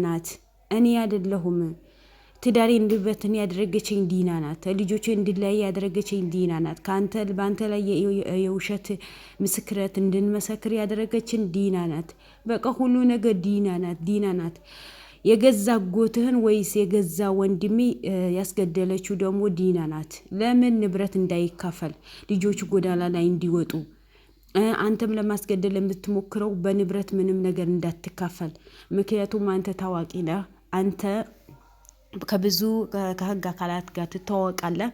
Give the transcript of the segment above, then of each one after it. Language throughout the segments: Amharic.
ናት። እኔ አይደለሁም። ትዳሬ እንድበትን ያደረገችኝ ዲና ናት። ልጆቼ እንድለያይ ያደረገችኝ ዲና ናት። በአንተ ላይ የውሸት ምስክረት እንድንመሰክር ያደረገችን ዲና ናት። በቃ ሁሉ ነገር ዲና ናት። የገዛ ጎትህን ወይስ የገዛ ወንድሜ ያስገደለችው ደግሞ ዲና ናት። ለምን ንብረት እንዳይካፈል ልጆቹ ጎዳና ላይ እንዲወጡ አንተም ለማስገደል የምትሞክረው በንብረት ምንም ነገር እንዳትካፈል። ምክንያቱም አንተ ታዋቂ ነህ። አንተ ከብዙ ከህግ አካላት ጋር ትተዋወቃለህ።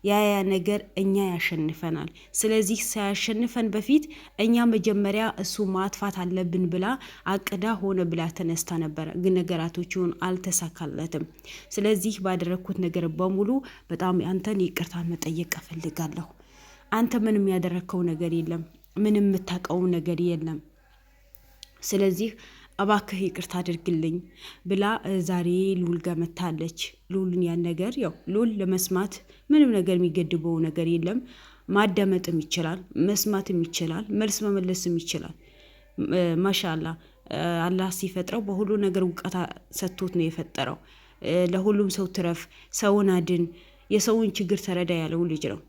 ያ ነገር እኛ ያሸንፈናል። ስለዚህ ሳያሸንፈን በፊት እኛ መጀመሪያ እሱ ማጥፋት አለብን ብላ አቅዳ ሆነ ብላ ተነስታ ነበረ። ግን ነገራቶቹን አልተሳካለትም። ስለዚህ ባደረግኩት ነገር በሙሉ በጣም አንተን ይቅርታ መጠየቅ እፈልጋለሁ። አንተ ምንም ያደረግከው ነገር የለም። ምንም የምታውቀው ነገር የለም። ስለዚህ እባክህ ይቅርታ አድርግልኝ ብላ ዛሬ ሉል ጋር መታለች። ሉልን ያን ነገር ያው ሉል ለመስማት ምንም ነገር የሚገድበው ነገር የለም። ማዳመጥም ይችላል፣ መስማትም ይችላል፣ መልስ መመለስም ይችላል። ማሻአላ አላህ ሲፈጥረው በሁሉ ነገር እውቀት ሰጥቶት ነው የፈጠረው። ለሁሉም ሰው ትረፍ፣ ሰውን አድን፣ የሰውን ችግር ተረዳ ያለው ልጅ ነው።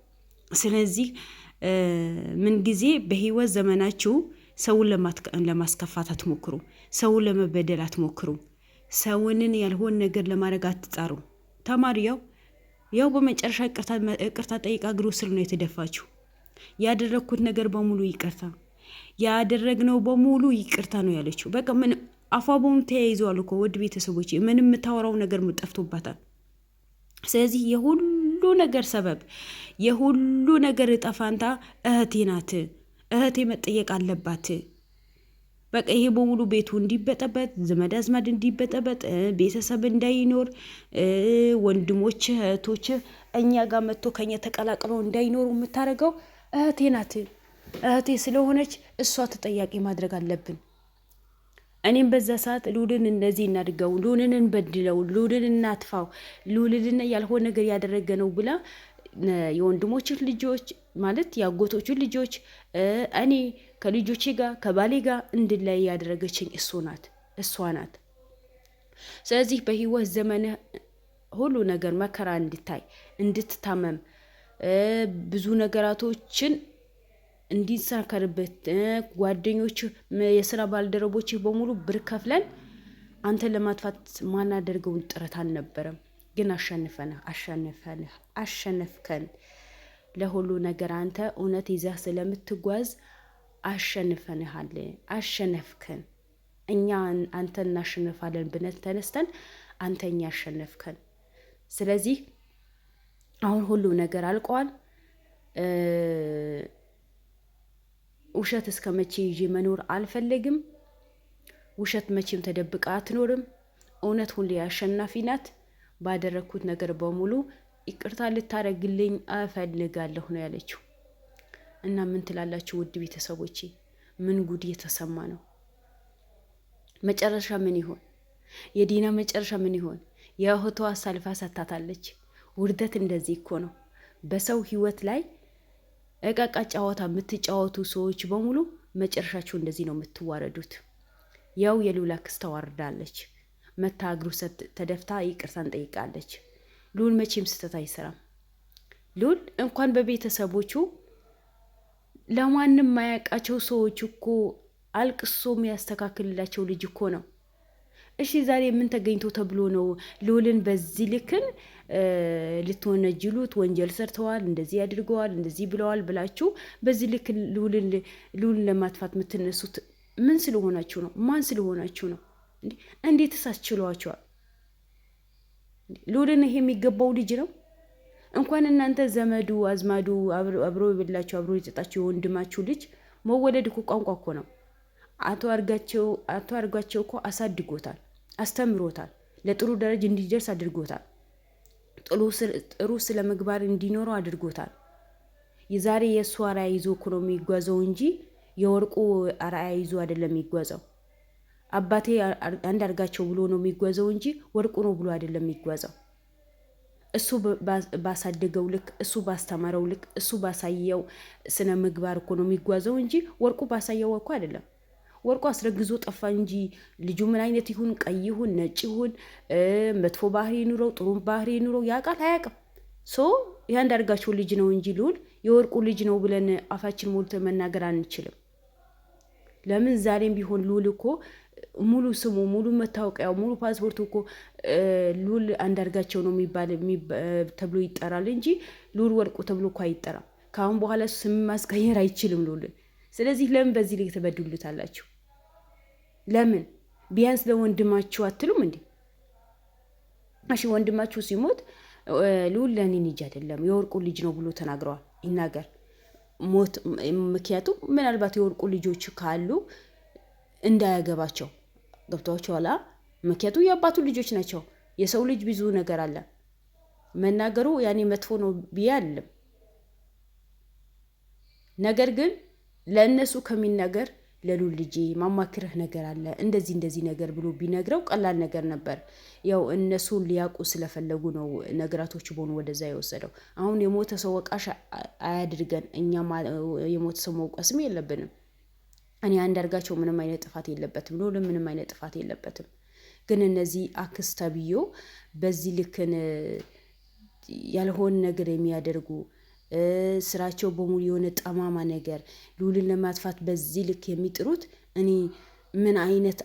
ስለዚህ ምን ጊዜ በህይወት ዘመናችሁ ሰውን ለማስከፋት አትሞክሩ። ሰውን ለመበደል አትሞክሩ። ሰውንን ያልሆን ነገር ለማድረግ አትጣሩ። ተማሪ ያው በመጨረሻ ይቅርታ ጠይቃ እግሩ ስር ነው የተደፋችው። ያደረግኩት ነገር በሙሉ ይቅርታ፣ ያደረግነው በሙሉ ይቅርታ ነው ያለችው። በቃ ምን አፏ በሙሉ ተያይዘዋል እኮ ውድ ቤተሰቦች፣ ምን የምታወራው ነገር ጠፍቶባታል። ስለዚህ የሁሉ ነገር ሰበብ የሁሉ ነገር እጣ ፋንታ እህቴ ናት። እህቴ መጠየቅ አለባት። በቃ ይሄ በሙሉ ቤቱ እንዲበጠበጥ፣ ዘመድ አዝማድ እንዲበጠበጥ፣ ቤተሰብ እንዳይኖር፣ ወንድሞች እህቶች እኛ ጋር መጥቶ ከኛ ተቀላቅለው እንዳይኖሩ የምታደርገው እህቴ ናት። እህቴ ስለሆነች እሷ ተጠያቂ ማድረግ አለብን። እኔም በዛ ሰዓት ሉልን እንደዚህ እናድርገው፣ ሉልን እንበድለው፣ ሉልን እናጥፋው፣ ሉልን ያልሆነ ነገር ያደረገ ነው ብላ የወንድሞችን ልጆች ማለት የአጎቶችን ልጆች እኔ ከልጆቼ ጋር ከባሌ ጋር እንድላይ ያደረገችኝ እሷ ናት። ስለዚህ በህይወት ዘመን ሁሉ ነገር መከራ እንድታይ፣ እንድትታመም፣ ብዙ ነገራቶችን እንዲሳከርበት ጓደኞች፣ የስራ ባልደረቦች በሙሉ ብር ከፍለን አንተን ለማጥፋት ማናደርገውን ጥረት አልነበረም። ግን አሸነፍከን። ለሁሉ ነገር አንተ እውነት ይዘህ ስለምትጓዝ አሸንፈንሃል። አሸነፍከን። እኛ አንተ እናሸንፋለን ብለን ተነስተን አንተ እኛ አሸነፍከን። ስለዚህ አሁን ሁሉ ነገር አልቋል። ውሸት እስከ መቼ ይዤ መኖር አልፈልግም። ውሸት መቼም ተደብቃ አትኖርም። እውነት ሁሌ አሸናፊ ናት። ባደረግኩት ነገር በሙሉ ይቅርታ ልታረግልኝ እፈልጋለሁ ነው ያለችው። እና ምን ትላላችሁ ውድ ቤተሰቦቼ? ምን ጉድ የተሰማ ነው? መጨረሻ ምን ይሆን? የዲና መጨረሻ ምን ይሆን? የእህቷ አሳልፋ ሰታታለች። ውርደት እንደዚህ እኮ ነው። በሰው ህይወት ላይ እቃቃ ጨዋታ የምትጫወቱ ሰዎች በሙሉ መጨረሻችሁ እንደዚህ ነው የምትዋረዱት። ያው የሉላ ክስ ተዋርዳለች። መታ እግሩ ተደፍታ ይቅርታን ጠይቃለች። ሉል መቼም ስተት አይሰራም። ሉል እንኳን በቤተሰቦቹ ለማንም ማያውቃቸው ሰዎች እኮ አልቅሶ የሚያስተካክልላቸው ልጅ እኮ ነው። እሺ ዛሬ ምን ተገኝቶ ተብሎ ነው ሉልን በዚህ ልክን ልትወነጅሉት? ወንጀል ሰርተዋል፣ እንደዚህ ያድርገዋል፣ እንደዚህ ብለዋል ብላችሁ በዚህ ልክ ሉልን ለማጥፋት የምትነሱት ምን ስለሆናችሁ ነው? ማን ስለሆናችሁ ነው? እንዴት ሳስችሏቸዋል? ሉልን ይሄ የሚገባው ልጅ ነው? እንኳን እናንተ ዘመዱ አዝማዱ አብሮ ይብላችሁ አብሮ ይጠጣችሁ የወንድማችሁ ልጅ መወለድ እኮ ቋንቋ እኮ ነው። አቶ አርጋቸው እኮ አሳድጎታል፣ አስተምሮታል፣ ለጥሩ ደረጃ እንዲደርስ አድርጎታል። ጥሩ ስለ ምግባር እንዲኖረው አድርጎታል። የዛሬ የእሱ አርአያ ይዞ እኮ ነው የሚጓዘው እንጂ የወርቁ አርአያ ይዞ አይደለም የሚጓዘው። አባቴ አንዳርጋቸው ብሎ ነው የሚጓዘው እንጂ ወርቁ ነው ብሎ አይደለም የሚጓዘው። እሱ ባሳደገው ልክ፣ እሱ ባስተማረው ልክ፣ እሱ ባሳየው ስነ ምግባር እኮ ነው የሚጓዘው እንጂ ወርቁ ባሳየው እኮ አይደለም። ወርቁ አስረግዞ ጠፋ እንጂ ልጁ ምን አይነት ይሁን፣ ቀይ ይሁን፣ ነጭ ይሁን፣ መጥፎ ባህሪ ኑረው ጥሩ ባህሪ ኑረው ያውቃል አያውቅም? ሶ ያንዳርጋቸው ልጅ ነው እንጂ ልዑል የወርቁ ልጅ ነው ብለን አፋችን ሞልተን መናገር አንችልም። ለምን ዛሬም ቢሆን ልዑል እኮ ሙሉ ስሙ፣ ሙሉ መታወቂያው፣ ሙሉ ፓስፖርቱ እኮ ልዑል አንዳርጋቸው ነው የሚባል ተብሎ ይጠራል እንጂ ልዑል ወርቁ ተብሎ እኮ አይጠራም። ከአሁን በኋላ ስም ማስቀየር አይችልም ልዑልን። ስለዚህ ለምን በዚህ ላይ ተበድሉታላችሁ? ለምን ቢያንስ ለወንድማችሁ አትሉም እንዴ? እሺ ወንድማችሁ ሲሞት ልዑል ለእኔ ልጅ አይደለም የወርቁ ልጅ ነው ብሎ ተናግረዋል። ይናገር ሞት። ምክንያቱም ምናልባት የወርቁ ልጆች ካሉ እንዳያገባቸው ገብቷቸው ኋላ ምክንያቱ የአባቱ ልጆች ናቸው። የሰው ልጅ ብዙ ነገር አለ። መናገሩ ያኔ መጥፎ ነው ብዬ አለም። ነገር ግን ለእነሱ ከሚናገር ለልዑል ልጄ ማማክርህ ነገር አለ እንደዚህ ነገር ብሎ ቢነግረው ቀላል ነገር ነበር። ያው እነሱ ሊያውቁ ስለፈለጉ ነው ነገራቶች በሆኑ ወደዛ የወሰደው። አሁን የሞተ ሰው ወቃሽ አያድርገን። እኛ የሞተ ሰው መውቀስም የለብንም። እኔ አንዳርጋቸው ምንም አይነት ጥፋት የለበትም፣ ልዑል ምንም አይነት ጥፋት የለበትም። ግን እነዚህ አክስት ተብዮ በዚህ ልክን ያልሆን ነገር የሚያደርጉ ስራቸው በሙሉ የሆነ ጠማማ ነገር ልዑልን ለማጥፋት በዚህ ልክ የሚጥሩት እኔ ምን አይነት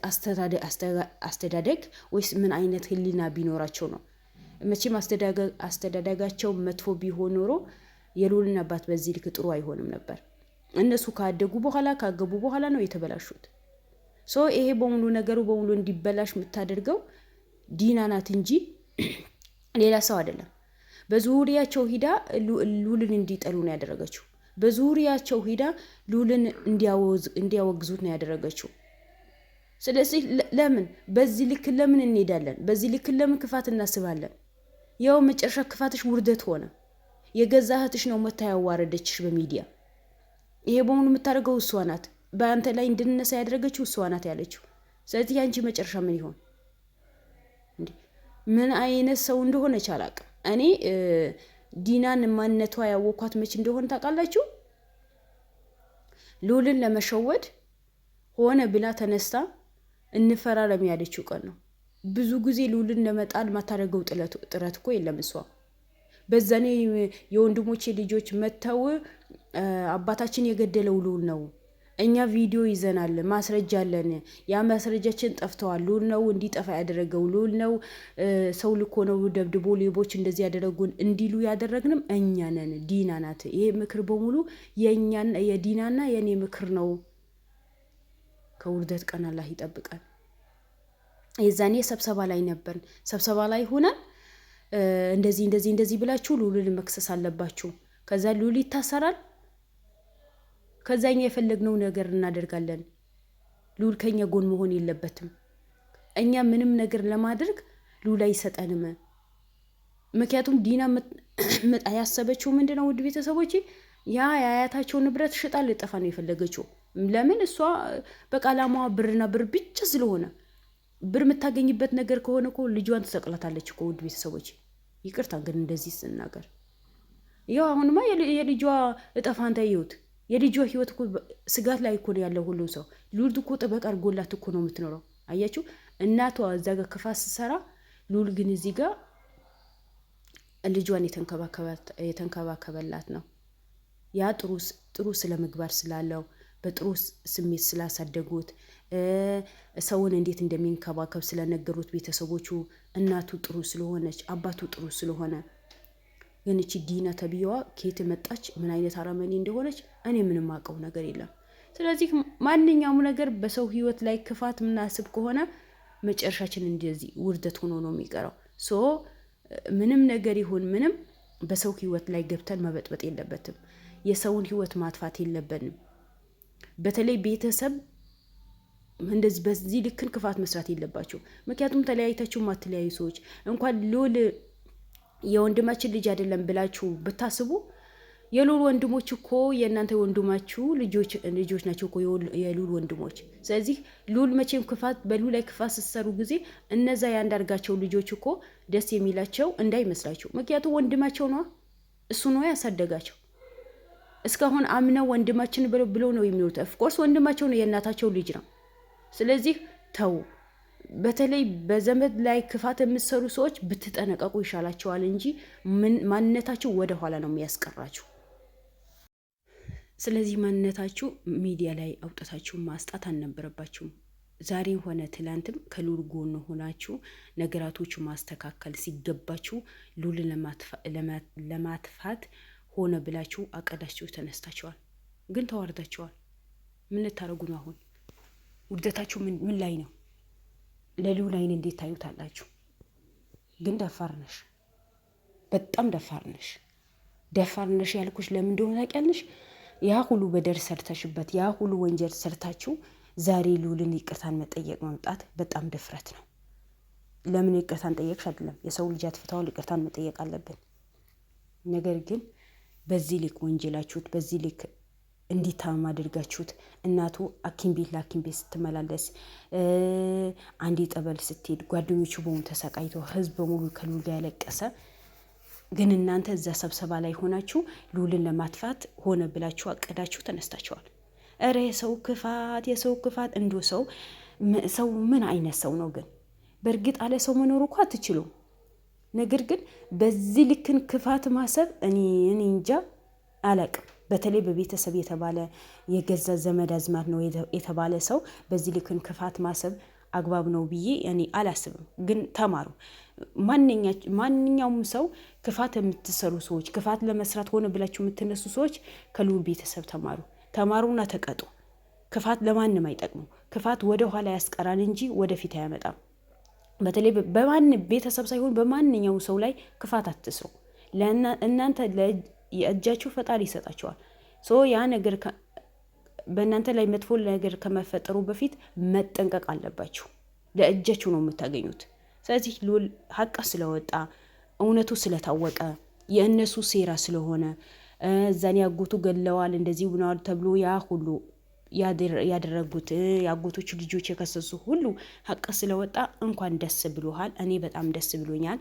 አስተዳደግ ወይስ ምን አይነት ሕሊና ቢኖራቸው ነው? መቼም አስተዳደጋቸው መጥፎ ቢሆን ኖሮ የልዑልን አባት በዚህ ልክ ጥሩ አይሆንም ነበር። እነሱ ካደጉ በኋላ ካገቡ በኋላ ነው የተበላሹት። ይሄ በሙሉ ነገሩ በሙሉ እንዲበላሽ የምታደርገው ዲና ናት እንጂ ሌላ ሰው አይደለም። በዙሪያቸው ሂዳ ልዑልን እንዲጠሉ ነው ያደረገችው። በዙሪያቸው ሂዳ ልዑልን እንዲያወግዙት ነው ያደረገችው። ስለዚህ ለምን በዚህ ልክ ለምን እንሄዳለን? በዚህ ልክ ለምን ክፋት እናስባለን? ያው መጨረሻ ክፋትሽ ውርደት ሆነ። የገዛ እህትሽ ነው መታ ያዋረደችሽ በሚዲያ። ይሄ በሙሉ የምታደርገው እሷ ናት። በአንተ ላይ እንድንነሳ ያደረገችው እሷ ናት ያለችው። ስለዚህ ያንቺ መጨረሻ ምን ይሆን? ምን አይነት ሰው እንደሆነች አላውቅም። እኔ ዲናን ማንነቷ ያወኳት መች እንደሆነ ታውቃላችሁ? ልዑልን ለመሸወድ ሆነ ብላ ተነስታ እንፈራረም ያለችው ቀን ነው። ብዙ ጊዜ ልዑልን ለመጣል ማታደርገው ጥረት እኮ የለም እሷ። በዛኔ የወንድሞቼ ልጆች መተው አባታችን የገደለው ልዑል ነው፣ እኛ ቪዲዮ ይዘናል፣ ማስረጃ አለን፣ ያ ማስረጃችን ጠፍተዋል፣ ልዑል ነው እንዲጠፋ ያደረገው፣ ልዑል ነው ሰው ልኮ ነው ደብድቦ ሌቦች እንደዚህ ያደረጉን እንዲሉ ያደረግንም እኛ ነን፣ ዲና ናት። ይሄ ምክር በሙሉ የዲናና የኔ ምክር ነው። ከውርደት ቀን አላህ ይጠብቃል። የዛኔ ስብሰባ ላይ ነበርን። ስብሰባ ላይ ሆነን እንደዚህ ብላችሁ ልዑልን መክሰስ አለባችሁ። ከዛ ልዑል ይታሰራል። ከዛኛ የፈለግነው ነገር እናደርጋለን። ልዑል ከኛ ጎን መሆን የለበትም። እኛ ምንም ነገር ለማድረግ ልዑል አይሰጠንም። ምክንያቱም ዲና ያሰበችው ምንድነው? ውድ ቤተሰቦች ያ የአያታቸው ንብረት ሽጣ ልጠፋ ነው የፈለገችው። ለምን? እሷ በቃ ዓላማዋ ብርና ብር ብቻ ስለሆነ ብር የምታገኝበት ነገር ከሆነ እኮ ልጇን ትሰቅላታለች እኮ። ውድ ቤተሰቦች ይቅርታ ግን እንደዚህ ስናገር ያው አሁንማ የልጇ እጠፋንታ ይዩት። የልጇ ህይወት እኮ ስጋት ላይ እኮ ነው ያለው ሁሉ ሰው። ልዑል እኮ ጥበቃ አድርጎላት እኮ ነው የምትኖረው። አያችሁ? እናቷ እዛ ጋር ክፋት ስትሰራ፣ ልዑል ግን እዚህ ጋር ልጇን የተንከባከበላት ነው። ያ ጥሩ ስለ ምግባር ስላለው በጥሩ ስሜት ስላሳደጉት ሰውን እንዴት እንደሚንከባከብ ስለነገሩት ቤተሰቦቹ፣ እናቱ ጥሩ ስለሆነች አባቱ ጥሩ ስለሆነ። ግን እቺ ዲና ተብዬዋ ከየት መጣች? ምን አይነት አረመኔ እንደሆነች እኔ ምንም አውቀው ነገር የለም። ስለዚህ ማንኛውም ነገር በሰው ህይወት ላይ ክፋት ምናስብ ከሆነ መጨረሻችን እንደዚህ ውርደት ሆኖ ነው የሚቀረው። ምንም ነገር ይሁን ምንም በሰው ህይወት ላይ ገብተን መበጥበጥ የለበትም። የሰውን ህይወት ማጥፋት የለብንም። በተለይ ቤተሰብ እንደዚህ በዚህ ልክን ክፋት መስራት የለባቸው። ምክንያቱም ተለያይታችሁ ማትለያዩ ሰዎች እንኳን ልዑል የወንድማችን ልጅ አይደለም ብላችሁ ብታስቡ የልዑል ወንድሞች እኮ የእናንተ ወንድማችሁ ልጆች ናቸው እኮ የልዑል ወንድሞች። ስለዚህ ልዑል መቼም በልዑል ላይ ክፋት ስትሰሩ ጊዜ እነዛ ያንዳርጋቸው ልጆች እኮ ደስ የሚላቸው እንዳይመስላችሁ። ምክንያቱም ወንድማቸው ነው፣ እሱ ነው ያሳደጋቸው። እስካሁን አምነው ወንድማችን ብለው ነው የሚኖሩት። ኦፍኮርስ ወንድማቸው ነው፣ የእናታቸው ልጅ ነው። ስለዚህ ተው። በተለይ በዘመድ ላይ ክፋት የምትሰሩ ሰዎች ብትጠነቀቁ ይሻላቸዋል እንጂ ማንነታችሁ ወደ ኋላ ነው የሚያስቀራችሁ። ስለዚህ ማንነታችሁ ሚዲያ ላይ አውጥታችሁ ማስጣት አልነበረባችሁም። ዛሬ ሆነ ትላንትም ከሉል ጎን ሆናችሁ ነገራቶቹ ማስተካከል ሲገባችሁ ሉልን ለማጥፋት ሆነ ብላችሁ አቀዳችሁ ተነስታችኋል። ግን ተዋርዳችኋል። ምን ልታደርጉ ነው አሁን? ውርደታችሁ ምን ላይ ነው? ለሉል አይን እንዴት ታዩታላችሁ? ግን ደፋር ነሽ፣ በጣም ደፋር ነሽ። ደፋር ነሽ ያልኩሽ ለምን እንደሆነ ታውቂያለሽ? ያ ሁሉ በደር ሰርተሽበት ያ ሁሉ ወንጀል ሰርታችሁ ዛሬ ሉልን ይቅርታን መጠየቅ መምጣት በጣም ድፍረት ነው። ለምን ይቅርታን ጠየቅሽ አይደለም፣ የሰው ልጅ አጥፍተዋል፣ ይቅርታን መጠየቅ አለብን። ነገር ግን በዚህ ልክ ወንጀላችሁት፣ በዚህ ልክ እንዲታመም አድርጋችሁት፣ እናቱ ሐኪም ቤት ለሐኪም ቤት ስትመላለስ፣ አንዴ ጠበል ስትሄድ፣ ጓደኞቹ በሙሉ ተሰቃይቶ፣ ህዝብ በሙሉ ከሉል ጋር ያለቀሰ፣ ግን እናንተ እዛ ስብሰባ ላይ ሆናችሁ ሉልን ለማጥፋት ሆነ ብላችሁ አቀዳችሁ ተነስታችኋል። እረ የሰው ክፋት እንዶ ሰው ምን አይነት ሰው ነው ግን? በእርግጥ አለ ሰው መኖሩ እኮ አትችሉም። ነገር ግን በዚህ ልክን ክፋት ማሰብ እኔ እንጃ አላቅም። በተለይ በቤተሰብ የተባለ የገዛ ዘመድ አዝማድ ነው የተባለ ሰው በዚህ ልክን ክፋት ማሰብ አግባብ ነው ብዬ እኔ አላስብም። ግን ተማሩ። ማንኛውም ሰው ክፋት የምትሰሩ ሰዎች፣ ክፋት ለመስራት ሆነ ብላችሁ የምትነሱ ሰዎች ከሉል ቤተሰብ ተማሩና ተቀጡ። ክፋት ለማንም አይጠቅሙ። ክፋት ወደ ኋላ ያስቀራል እንጂ ወደፊት አያመጣም። በተለይ ቤተሰብ ሳይሆን በማንኛውም ሰው ላይ ክፋት አትስሩ። እናንተ የእጃችሁ ፈጣሪ ይሰጣችኋል። ያ ነገር በእናንተ ላይ መጥፎ ነገር ከመፈጠሩ በፊት መጠንቀቅ አለባችሁ። ለእጃችሁ ነው የምታገኙት። ስለዚህ ሉል ሀቅ ስለወጣ እውነቱ ስለታወቀ የእነሱ ሴራ ስለሆነ እዛን ያጎቱ ገለዋል እንደዚህ ብነዋል ተብሎ ያ ሁሉ ያደረጉት ያጎቶቹ ልጆች የከሰሱ ሁሉ ሀቅ ስለወጣ እንኳን ደስ ብሎሃል። እኔ በጣም ደስ ብሎኛል።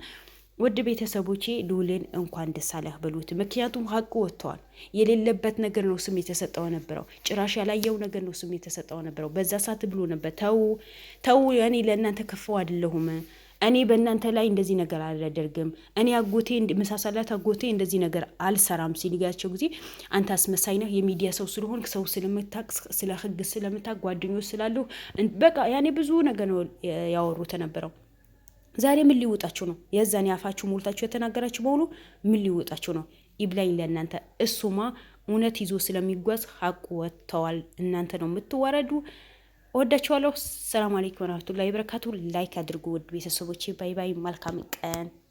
ውድ ቤተሰቦቼ ሉልን እንኳን ደስ አለህ በሉት። ምክንያቱም ሀቁ ወጥተዋል። የሌለበት ነገር ነው ስም የተሰጠው ነበረው። ጭራሽ ያላየው ነገር ነው ስም የተሰጠው ነበረው። በዛ ሰዓት ብሎ ነበር ተው እኔ ለእናንተ ከፈው አይደለሁም፣ እኔ በእናንተ ላይ እንደዚህ ነገር አላደርግም፣ እኔ አጎቴ መሳሳላት አጎቴ እንደዚህ ነገር አልሰራም ሲልጋቸው ጊዜ አንተ አስመሳይ ነህ፣ የሚዲያ ሰው ስለሆን ሰው ስለምታቅ ስለ ህግ ስለምታቅ ጓደኞች ስላሉ በቃ ያኔ ብዙ ነገር ነው ያወሩት ነበረው። ዛሬ ምን ሊወጣችሁ ነው? የዛን ያፋችሁ ሞልታችሁ የተናገራችሁ በሙሉ ምን ሊወጣችሁ ነው? ይብላኝ ለእናንተ። እሱማ እውነት ይዞ ስለሚጓዝ ሀቁ ወጥተዋል። እናንተ ነው የምትዋረዱ። እወዳችኋለሁ። ሰላም አለይኩም ወራህመቱላሂ ወበረካቱ። ላይክ አድርጉ ውድ ቤተሰቦቼ። ባይ ባይ። መልካም ቀን